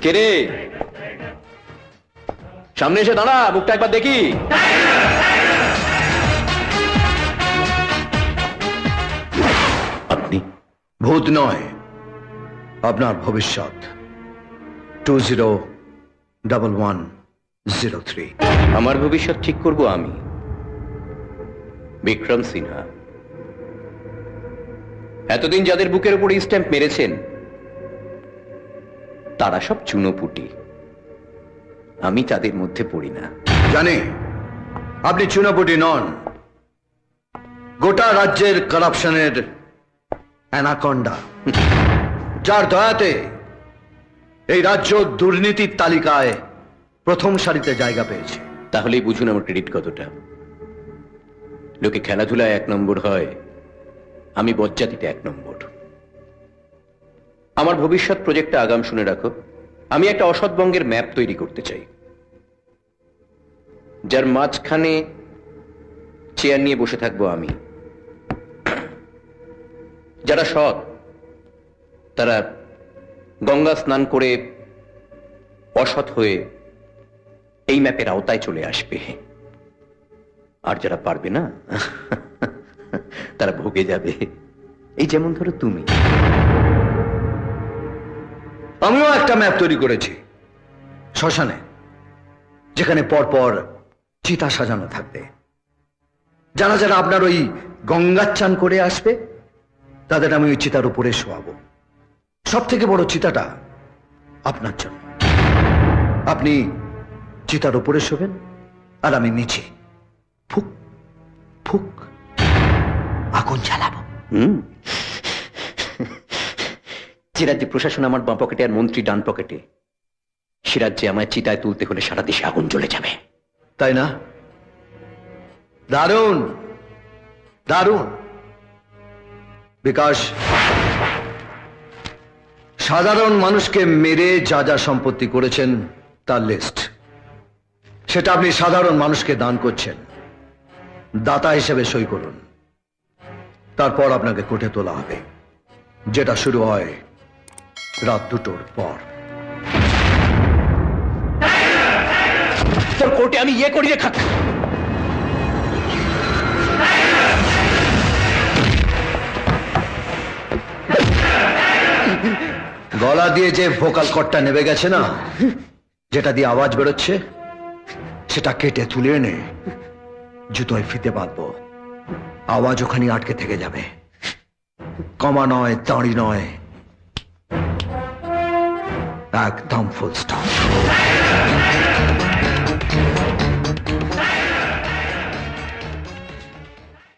কে রে? সামনে এসে দাঁড়া, বুকটা একবার দেখি। আপনি ভূত নয়, আপনার ভবিষ্যৎ। 201103। আমার ভবিষ্যৎ ঠিক করব আমি, বিক্রম সিনহা। এতদিন যাদের বুকের উপর স্ট্যাম্প মেরেছেন তারা সব চুনোপুটি, আমি তাদের মধ্যে পড়ি না। জানি আপনি চুনাপুটি নন, গোটা রাজ্যের কারাপশনের অ্যানাকন্ডা, যার দয়াতে এই রাজ্য দুর্নীতির তালিকায় প্রথম সারিতে জায়গা পেয়েছে। তাহলেই বুঝুন আমার ক্রেডিট কতটা। লোকে খেলাধুলায় 1 নম্বর হয়, আমি বজ্জাতিতে 1 নম্বর। আমার ভবিষ্যৎ প্রজেক্টটা আগাম শুনে রাখো। আমি একটা অসৎবঙ্গের ম্যাপ তৈরি করতে চাই, যার মাঝখানে চেয়ার নিয়ে বসে থাকবো আমি। যারা সৎ তারা গঙ্গা স্নান করে অসৎ হয়ে এই ম্যাপের আওতায় চলে আসবে, আর যারা পারবে না তারা ভোগে যাবে। এই যেমন ধরো তুমি। আমিও একটা ম্যাপ তৈরি করেছি শ্মশানে, যেখানে পরপর চিতা সাজানো থাকবে। যারা যারা আপনার ওই গঙ্গার চান করে আসবে তাদের আমি ওই চিতার উপরে শোয়াবো। সব থেকে বড় চিতাটা আপনার জন্য। আপনি চিতার উপরে শোবেন আর আমি নিচে ফুক ফুক আগুন জ্বালাবো। যে রাজ্যে প্রশাসন আমার বাঁ পকেটে আর মন্ত্রী ডান পকেটে, সে রাজ্যে আমায় চিতায় তুলতে হলে সারা দেশে আগুন জ্বলে যাবে, তাই না? দারুণ দারুণ। বিকাশ, সাধারণ মানুষকে মেরে যা যা সম্পত্তি করেছেন তার লিস্ট, সেটা আপনি সাধারণ মানুষকে দান করছেন। দাতা হিসেবে সই করুন, তারপর আপনাকে কোর্টে তোলা হবে, যেটা শুরু হয় রাত 2টোর পর। তোর কোর্টে আমি ইয়ে করি রে খাক। গলা দিয়ে যে ভোকাল কর্ডটা নেমে গেছে না, যেটা দিয়ে আওয়াজ বেরোচ্ছে, সেটা কেটে তুলে এনে জুতোয় ফিতে বাঁধবো। আওয়াজ ওখানে আটকে থেকে যাবে। কমা নয়, দাঁড়ি নয়, একদম ফুল স্টপ।